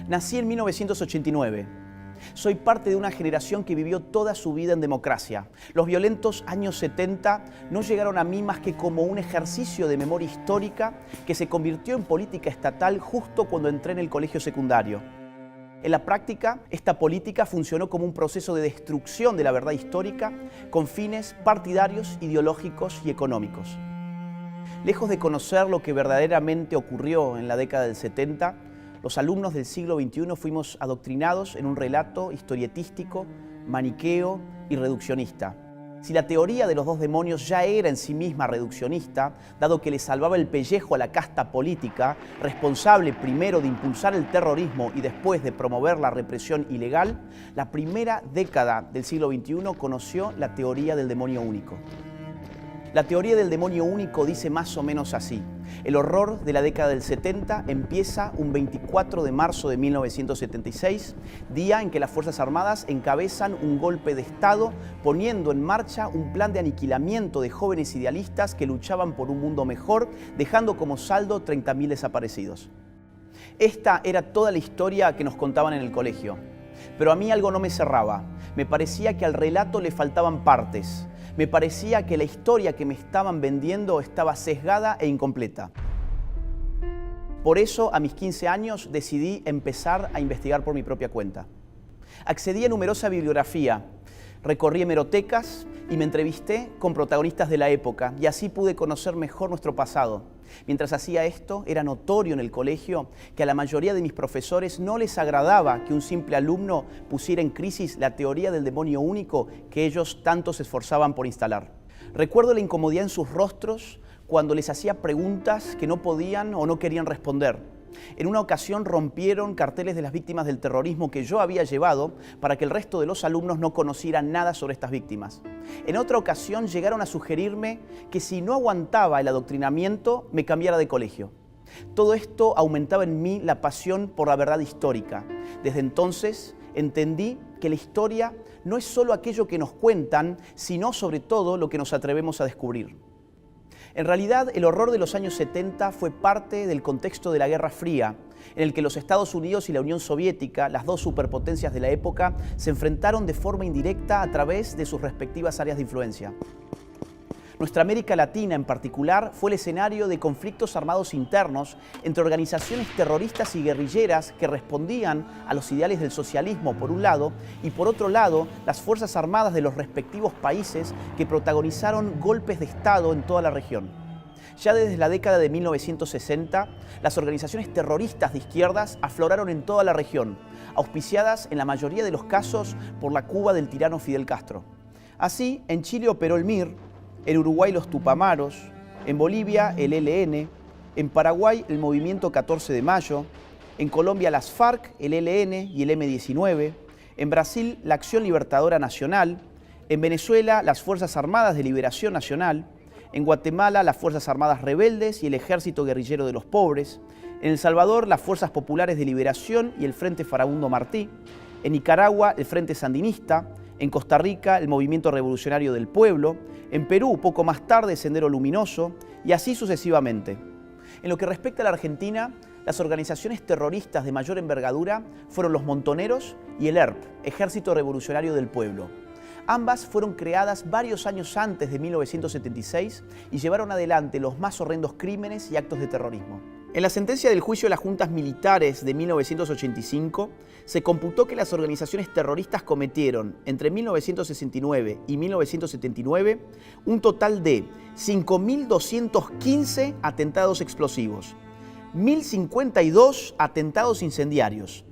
Nací en 1989. Soy parte de una generación que vivió toda su vida en democracia. Los violentos años 70 no llegaron a mí más que como un ejercicio de memoria histórica que se convirtió en política estatal justo cuando entré en el colegio secundario. En la práctica, esta política funcionó como un proceso de destrucción de la verdad histórica con fines partidarios, ideológicos y económicos. Lejos de conocer lo que verdaderamente ocurrió en la década del 70, los alumnos del siglo XXI fuimos adoctrinados en un relato historietístico, maniqueo y reduccionista. Si la teoría de los dos demonios ya era en sí misma reduccionista, dado que le salvaba el pellejo a la casta política, responsable primero de impulsar el terrorismo y después de promover la represión ilegal, la primera década del siglo XXI conoció la teoría del demonio único. La teoría del demonio único dice más o menos así: el horror de la década del 70 empieza un 24 de marzo de 1976, día en que las Fuerzas Armadas encabezan un golpe de Estado poniendo en marcha un plan de aniquilamiento de jóvenes idealistas que luchaban por un mundo mejor, dejando como saldo 30.000 desaparecidos. Esta era toda la historia que nos contaban en el colegio. Pero a mí algo no me cerraba. Me parecía que al relato le faltaban partes. Me parecía que la historia que me estaban vendiendo estaba sesgada e incompleta. Por eso, a mis 15 años, decidí empezar a investigar por mi propia cuenta. Accedí a numerosa bibliografía, recorrí hemerotecas y me entrevisté con protagonistas de la época, y así pude conocer mejor nuestro pasado. Mientras hacía esto, era notorio en el colegio que a la mayoría de mis profesores no les agradaba que un simple alumno pusiera en crisis la teoría del demonio único que ellos tanto se esforzaban por instalar. Recuerdo la incomodidad en sus rostros cuando les hacía preguntas que no podían o no querían responder. En una ocasión rompieron carteles de las víctimas del terrorismo que yo había llevado para que el resto de los alumnos no conocieran nada sobre estas víctimas. En otra ocasión llegaron a sugerirme que si no aguantaba el adoctrinamiento, me cambiara de colegio. Todo esto aumentaba en mí la pasión por la verdad histórica. Desde entonces entendí que la historia no es solo aquello que nos cuentan, sino sobre todo lo que nos atrevemos a descubrir. En realidad, el horror de los años 70 fue parte del contexto de la Guerra Fría, en el que los Estados Unidos y la Unión Soviética, las dos superpotencias de la época, se enfrentaron de forma indirecta a través de sus respectivas áreas de influencia. Nuestra América Latina, en particular, fue el escenario de conflictos armados internos entre organizaciones terroristas y guerrilleras que respondían a los ideales del socialismo, por un lado, y por otro lado, las Fuerzas Armadas de los respectivos países que protagonizaron golpes de Estado en toda la región. Ya desde la década de 1960, las organizaciones terroristas de izquierdas afloraron en toda la región, auspiciadas en la mayoría de los casos por la Cuba del tirano Fidel Castro. Así, en Chile operó el MIR, en Uruguay los Tupamaros, en Bolivia el ELN, en Paraguay el Movimiento 14 de Mayo, en Colombia las FARC, el ELN y el M-19, en Brasil la Acción Libertadora Nacional, en Venezuela las Fuerzas Armadas de Liberación Nacional, en Guatemala las Fuerzas Armadas Rebeldes y el Ejército Guerrillero de los Pobres, en El Salvador las Fuerzas Populares de Liberación y el Frente Farabundo Martí, en Nicaragua el Frente Sandinista, en Costa Rica el Movimiento Revolucionario del Pueblo, en Perú poco más tarde Sendero Luminoso y así sucesivamente. En lo que respecta a la Argentina, las organizaciones terroristas de mayor envergadura fueron los Montoneros y el ERP, Ejército Revolucionario del Pueblo. Ambas fueron creadas varios años antes de 1976 y llevaron adelante los más horrendos crímenes y actos de terrorismo. En la sentencia del juicio de las juntas militares de 1985, se computó que las organizaciones terroristas cometieron entre 1969 y 1979 un total de 5.215 atentados explosivos, 1.052 atentados incendiarios,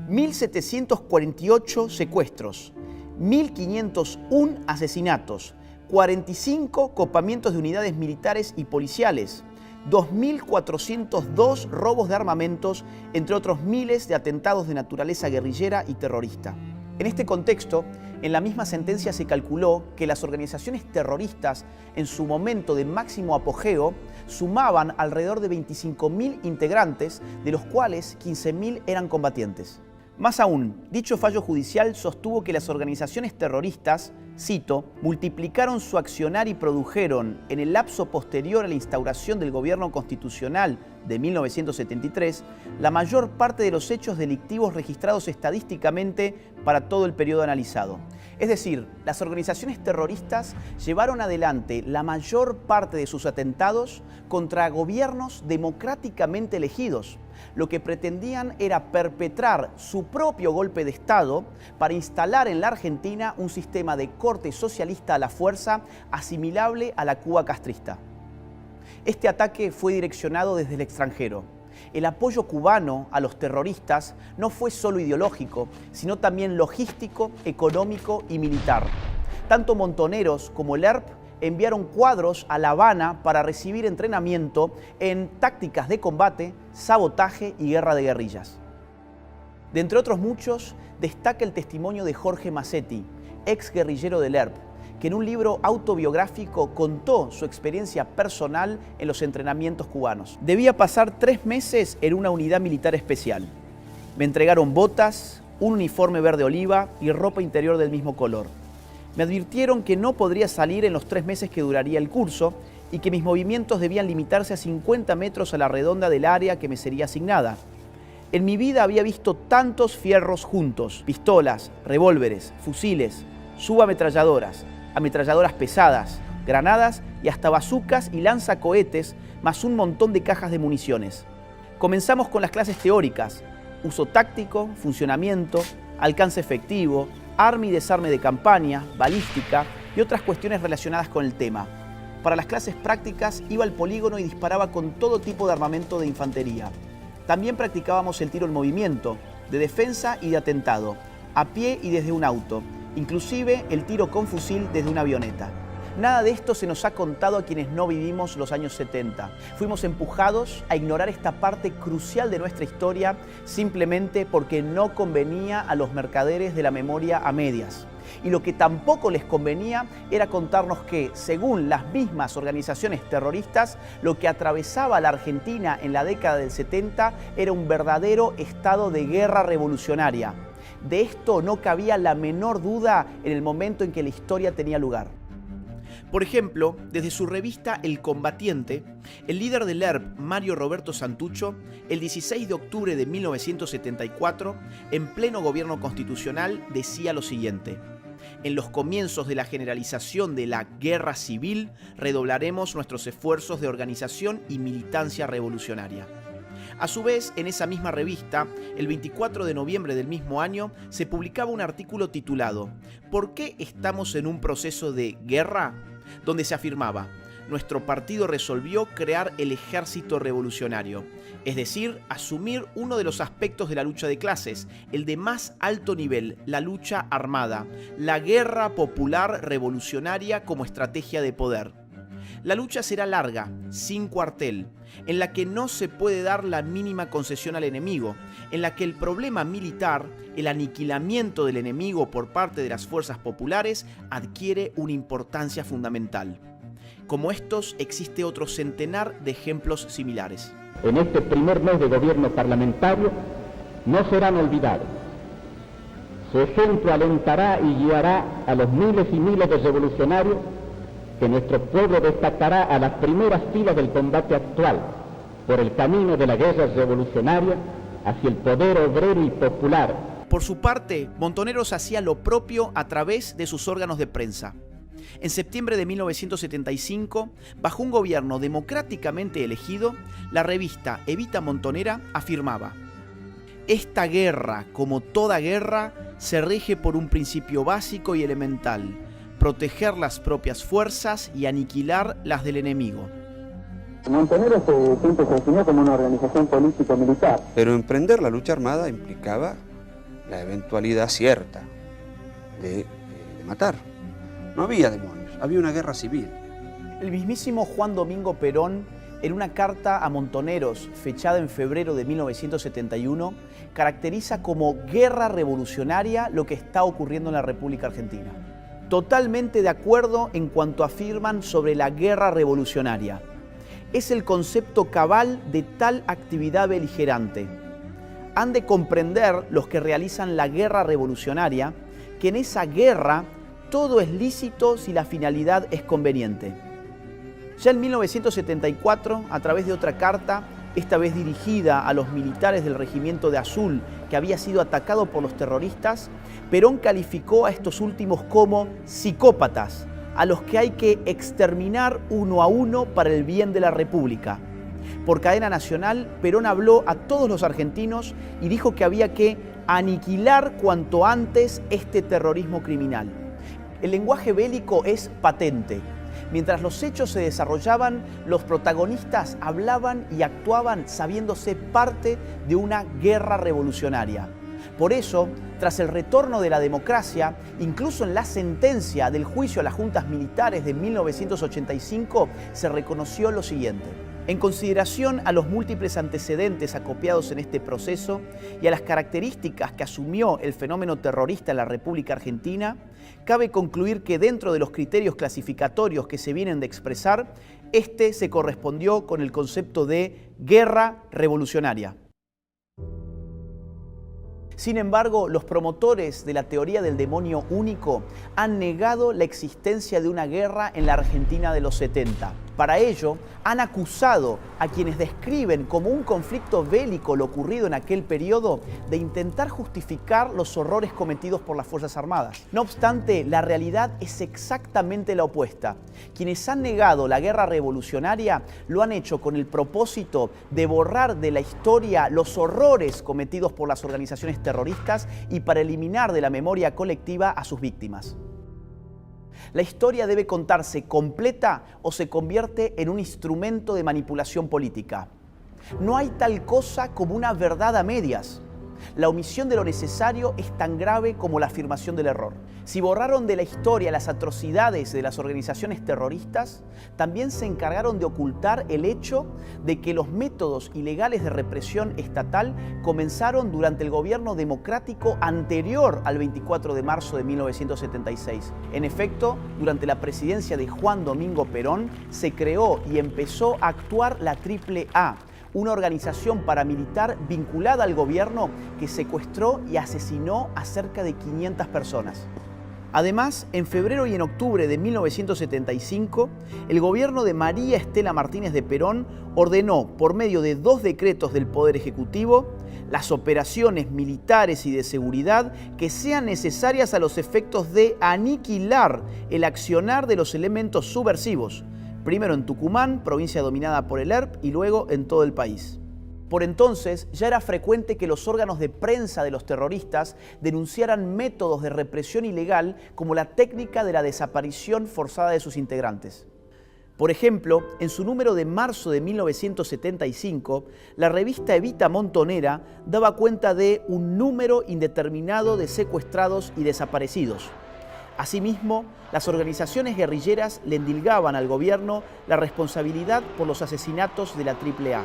1.748 secuestros, 1.501 asesinatos, 45 copamientos de unidades militares y policiales, 2.402 robos de armamentos, entre otros miles de atentados de naturaleza guerrillera y terrorista. En este contexto, en la misma sentencia se calculó que las organizaciones terroristas, en su momento de máximo apogeo, sumaban alrededor de 25.000 integrantes, de los cuales 15.000 eran combatientes. Más aún, dicho fallo judicial sostuvo que las organizaciones terroristas cito, multiplicaron su accionar y produjeron, en el lapso posterior a la instauración del gobierno constitucional de 1973, la mayor parte de los hechos delictivos registrados estadísticamente para todo el periodo analizado. Es decir, las organizaciones terroristas llevaron adelante la mayor parte de sus atentados contra gobiernos democráticamente elegidos. Lo que pretendían era perpetrar su propio golpe de Estado para instalar en la Argentina un sistema de corte socialista a la fuerza asimilable a la Cuba castrista. Este ataque fue direccionado desde el extranjero. El apoyo cubano a los terroristas no fue solo ideológico, sino también logístico, económico y militar. Tanto Montoneros como el ERP enviaron cuadros a La Habana para recibir entrenamiento en tácticas de combate, sabotaje y guerra de guerrillas. De entre otros muchos, destaca el testimonio de Jorge Massetti, ex guerrillero del ERP, que en un libro autobiográfico contó su experiencia personal en los entrenamientos cubanos. Debía pasar 3 meses en una unidad militar especial. Me entregaron botas, un uniforme verde oliva y ropa interior del mismo color. Me advirtieron que no podría salir en los 3 meses que duraría el curso y que mis movimientos debían limitarse a 50 metros a la redonda del área que me sería asignada. En mi vida había visto tantos fierros juntos, pistolas, revólveres, fusiles, subametralladoras, ametralladoras pesadas, granadas y hasta bazucas y lanzacohetes, más un montón de cajas de municiones. Comenzamos con las clases teóricas: uso táctico, funcionamiento, alcance efectivo, arma y desarme de campaña, balística y otras cuestiones relacionadas con el tema. Para las clases prácticas iba al polígono y disparaba con todo tipo de armamento de infantería. También practicábamos el tiro en movimiento, de defensa y de atentado, a pie y desde un auto, inclusive el tiro con fusil desde una avioneta. Nada de esto se nos ha contado a quienes no vivimos los años 70. Fuimos empujados a ignorar esta parte crucial de nuestra historia simplemente porque no convenía a los mercaderes de la memoria a medias. Y lo que tampoco les convenía era contarnos que, según las mismas organizaciones terroristas, lo que atravesaba a la Argentina en la década del 70 era un verdadero estado de guerra revolucionaria. De esto no cabía la menor duda en el momento en que la historia tenía lugar. Por ejemplo, desde su revista El Combatiente, el líder del ERP, Mario Roberto Santucho, el 16 de octubre de 1974, en pleno gobierno constitucional, decía lo siguiente: en los comienzos de la generalización de la guerra civil, redoblaremos nuestros esfuerzos de organización y militancia revolucionaria. A su vez, en esa misma revista, el 24 de noviembre del mismo año, se publicaba un artículo titulado ¿Por qué estamos en un proceso de guerra?, donde se afirmaba: nuestro partido resolvió crear el ejército revolucionario, es decir, asumir uno de los aspectos de la lucha de clases, el de más alto nivel, la lucha armada, la guerra popular revolucionaria como estrategia de poder. La lucha será larga, sin cuartel, en la que no se puede dar la mínima concesión al enemigo, en la que el problema militar, el aniquilamiento del enemigo por parte de las fuerzas populares, adquiere una importancia fundamental. Como estos, existe otro centenar de ejemplos similares. En este primer mes de gobierno parlamentario no serán olvidados. Su ejemplo alentará y guiará a los miles y miles de revolucionarios que nuestro pueblo destacará a las primeras filas del combate actual por el camino de la guerra revolucionaria hacia el poder obrero y popular. Por su parte, Montoneros hacía lo propio a través de sus órganos de prensa. En septiembre de 1975, bajo un gobierno democráticamente elegido, la revista Evita Montonera afirmaba: esta guerra, como toda guerra, se rige por un principio básico y elemental: proteger las propias fuerzas y aniquilar las del enemigo. Montoneros siempre se definió como una organización político-militar. Pero emprender la lucha armada implicaba la eventualidad cierta de matar. No había demonios, había una guerra civil. El mismísimo Juan Domingo Perón, en una carta a Montoneros fechada en febrero de 1971, caracteriza como guerra revolucionaria lo que está ocurriendo en la República Argentina. Totalmente de acuerdo en cuanto afirman sobre la guerra revolucionaria. Es el concepto cabal de tal actividad beligerante. Han de comprender los que realizan la guerra revolucionaria que en esa guerra todo es lícito si la finalidad es conveniente. Ya en 1974, a través de otra carta, esta vez dirigida a los militares del Regimiento de Azul, que había sido atacado por los terroristas, Perón calificó a estos últimos como psicópatas, a los que hay que exterminar uno a uno para el bien de la República. Por cadena nacional, Perón habló a todos los argentinos y dijo que había que aniquilar cuanto antes este terrorismo criminal. El lenguaje bélico es patente. Mientras los hechos se desarrollaban, los protagonistas hablaban y actuaban sabiéndose parte de una guerra revolucionaria. Por eso, tras el retorno de la democracia, incluso en la sentencia del juicio a las juntas militares de 1985, se reconoció lo siguiente. En consideración a los múltiples antecedentes acopiados en este proceso y a las características que asumió el fenómeno terrorista en la República Argentina, cabe concluir que dentro de los criterios clasificatorios que se vienen de expresar, este se correspondió con el concepto de guerra revolucionaria. Sin embargo, los promotores de la teoría del demonio único han negado la existencia de una guerra en la Argentina de los 70. Para ello, han acusado a quienes describen como un conflicto bélico lo ocurrido en aquel periodo de intentar justificar los horrores cometidos por las Fuerzas Armadas. No obstante, la realidad es exactamente la opuesta. Quienes han negado la guerra revolucionaria lo han hecho con el propósito de borrar de la historia los horrores cometidos por las organizaciones terroristas y para eliminar de la memoria colectiva a sus víctimas. La historia debe contarse completa o se convierte en un instrumento de manipulación política. No hay tal cosa como una verdad a medias. La omisión de lo necesario es tan grave como la afirmación del error. Si borraron de la historia las atrocidades de las organizaciones terroristas, también se encargaron de ocultar el hecho de que los métodos ilegales de represión estatal comenzaron durante el gobierno democrático anterior al 24 de marzo de 1976. En efecto, durante la presidencia de Juan Domingo Perón, se creó y empezó a actuar la AAA, una organización paramilitar vinculada al gobierno que secuestró y asesinó a cerca de 500 personas. Además, en febrero y en octubre de 1975, el gobierno de María Estela Martínez de Perón ordenó, por medio de 2 decretos del Poder Ejecutivo, las operaciones militares y de seguridad que sean necesarias a los efectos de aniquilar el accionar de los elementos subversivos, primero en Tucumán, provincia dominada por el ERP, y luego en todo el país. Por entonces ya era frecuente que los órganos de prensa de los terroristas denunciaran métodos de represión ilegal como la técnica de la desaparición forzada de sus integrantes. Por ejemplo, en su número de marzo de 1975, la revista Evita Montonera daba cuenta de un número indeterminado de secuestrados y desaparecidos. Asimismo, las organizaciones guerrilleras le endilgaban al gobierno la responsabilidad por los asesinatos de la AAA.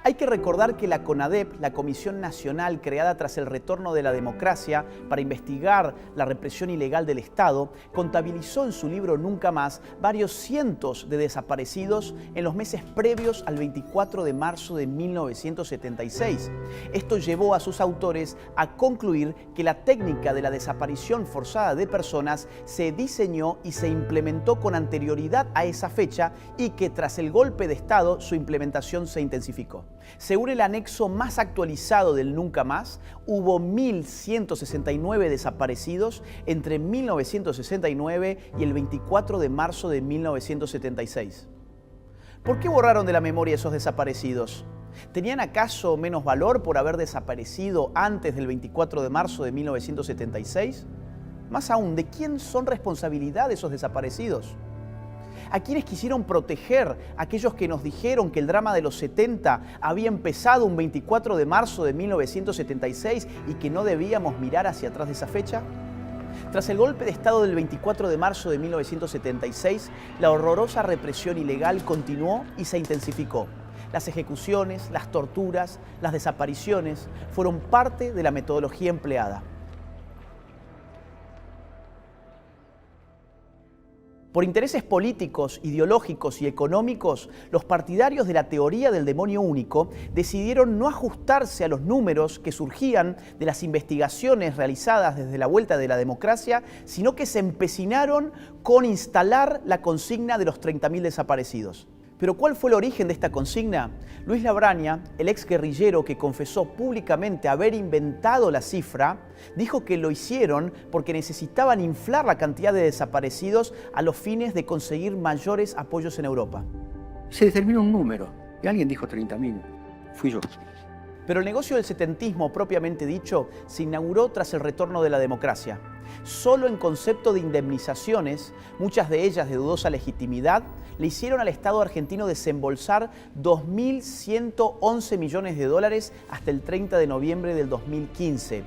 Hay que recordar que la CONADEP, la Comisión Nacional creada tras el retorno de la democracia para investigar la represión ilegal del Estado, contabilizó en su libro Nunca Más varios cientos de desaparecidos en los meses previos al 24 de marzo de 1976. Esto llevó a sus autores a concluir que la técnica de la desaparición forzada de personas se diseñó y se implementó con anterioridad a esa fecha y que tras el golpe de Estado su implementación se intensificó. Según el anexo más actualizado del Nunca Más, hubo 1.169 desaparecidos entre 1969 y el 24 de marzo de 1976. ¿Por qué borraron de la memoria esos desaparecidos? ¿Tenían acaso menos valor por haber desaparecido antes del 24 de marzo de 1976? Más aún, ¿de quién son responsabilidad esos desaparecidos? ¿A quienes quisieron proteger? ¿Aquellos que nos dijeron que el drama de los 70 había empezado un 24 de marzo de 1976 y que no debíamos mirar hacia atrás de esa fecha? Tras el golpe de Estado del 24 de marzo de 1976, la horrorosa represión ilegal continuó y se intensificó. Las ejecuciones, las torturas, las desapariciones fueron parte de la metodología empleada. Por intereses políticos, ideológicos y económicos, los partidarios de la teoría del demonio único decidieron no ajustarse a los números que surgían de las investigaciones realizadas desde la vuelta de la democracia, sino que se empecinaron con instalar la consigna de los 30.000 desaparecidos. ¿Pero cuál fue el origen de esta consigna? Luis Labraña, el ex guerrillero que confesó públicamente haber inventado la cifra, dijo que lo hicieron porque necesitaban inflar la cantidad de desaparecidos a los fines de conseguir mayores apoyos en Europa. Se determinó un número y alguien dijo 30.000. Fui yo. Pero el negocio del setentismo, propiamente dicho, se inauguró tras el retorno de la democracia. Solo en concepto de indemnizaciones, muchas de ellas de dudosa legitimidad, le hicieron al Estado argentino desembolsar 2.111 millones de dólares hasta el 30 de noviembre del 2015.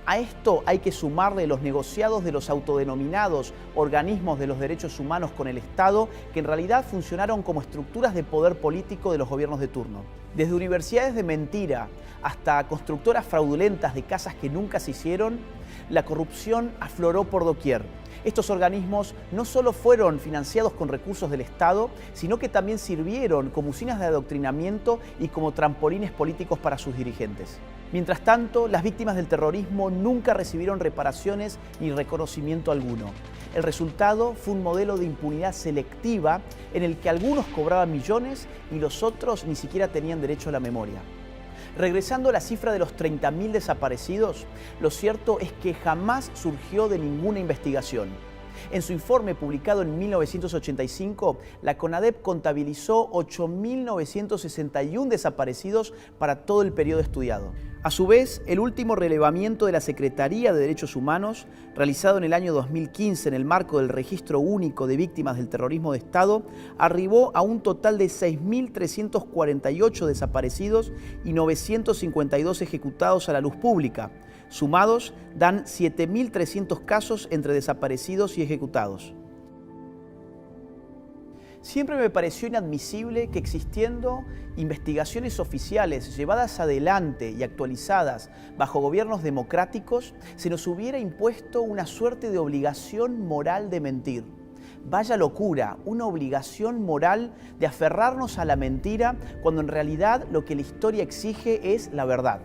A esto hay que sumarle los negociados de los autodenominados organismos de los derechos humanos con el Estado, que en realidad funcionaron como estructuras de poder político de los gobiernos de turno. Desde universidades de mentira hasta constructoras fraudulentas de casas que nunca se hicieron, la corrupción afloró por doquier. Estos organismos no solo fueron financiados con recursos del Estado, sino que también sirvieron como usinas de adoctrinamiento y como trampolines políticos para sus dirigentes. Mientras tanto, las víctimas del terrorismo nunca recibieron reparaciones ni reconocimiento alguno. El resultado fue un modelo de impunidad selectiva en el que algunos cobraban millones y los otros ni siquiera tenían derecho a la memoria. Regresando a la cifra de los 30.000 desaparecidos, lo cierto es que jamás surgió de ninguna investigación. En su informe publicado en 1985, la CONADEP contabilizó 8.961 desaparecidos para todo el periodo estudiado. A su vez, el último relevamiento de la Secretaría de Derechos Humanos, realizado en el año 2015 en el marco del Registro Único de Víctimas del Terrorismo de Estado, arribó a un total de 6.348 desaparecidos y 952 ejecutados a la luz pública. Sumados, dan 7.300 casos entre desaparecidos y ejecutados. Siempre me pareció inadmisible que existiendo investigaciones oficiales llevadas adelante y actualizadas bajo gobiernos democráticos, se nos hubiera impuesto una suerte de obligación moral de mentir. Vaya locura, una obligación moral de aferrarnos a la mentira cuando en realidad lo que la historia exige es la verdad.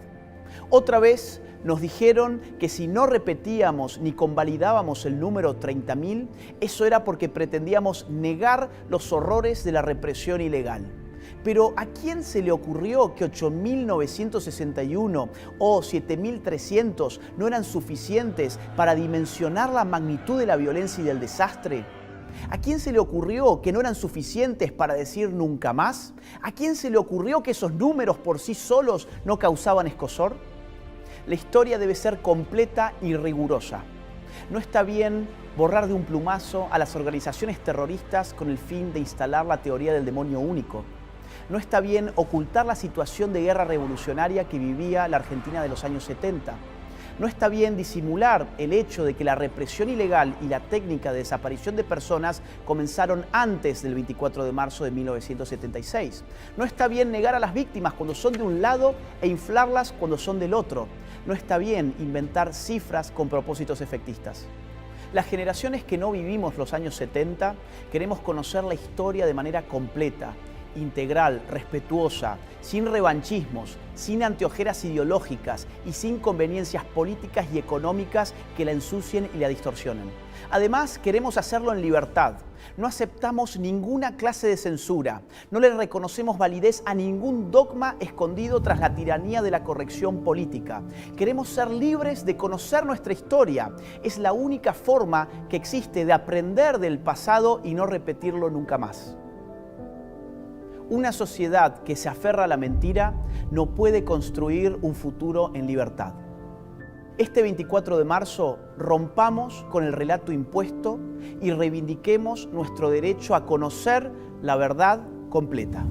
Otra vez nos dijeron que si no repetíamos ni convalidábamos el número 30.000, eso era porque pretendíamos negar los horrores de la represión ilegal. Pero ¿a quién se le ocurrió que 8.961 o 7.300 no eran suficientes para dimensionar la magnitud de la violencia y del desastre? ¿A quién se le ocurrió que no eran suficientes para decir nunca más? ¿A quién se le ocurrió que esos números por sí solos no causaban escozor? La historia debe ser completa y rigurosa. No está bien borrar de un plumazo a las organizaciones terroristas con el fin de instalar la teoría del demonio único. No está bien ocultar la situación de guerra revolucionaria que vivía la Argentina de los años 70. No está bien disimular el hecho de que la represión ilegal y la técnica de desaparición de personas comenzaron antes del 24 de marzo de 1976. No está bien negar a las víctimas cuando son de un lado e inflarlas cuando son del otro. No está bien inventar cifras con propósitos efectistas. Las generaciones que no vivimos los años 70 queremos conocer la historia de manera completa, integral, respetuosa, sin revanchismos, sin anteojeras ideológicas y sin conveniencias políticas y económicas que la ensucien y la distorsionen. Además, queremos hacerlo en libertad. No aceptamos ninguna clase de censura. No le reconocemos validez a ningún dogma escondido tras la tiranía de la corrección política. Queremos ser libres de conocer nuestra historia. Es la única forma que existe de aprender del pasado y no repetirlo nunca más. Una sociedad que se aferra a la mentira no puede construir un futuro en libertad. Este 24 de marzo rompamos con el relato impuesto y reivindiquemos nuestro derecho a conocer la verdad completa.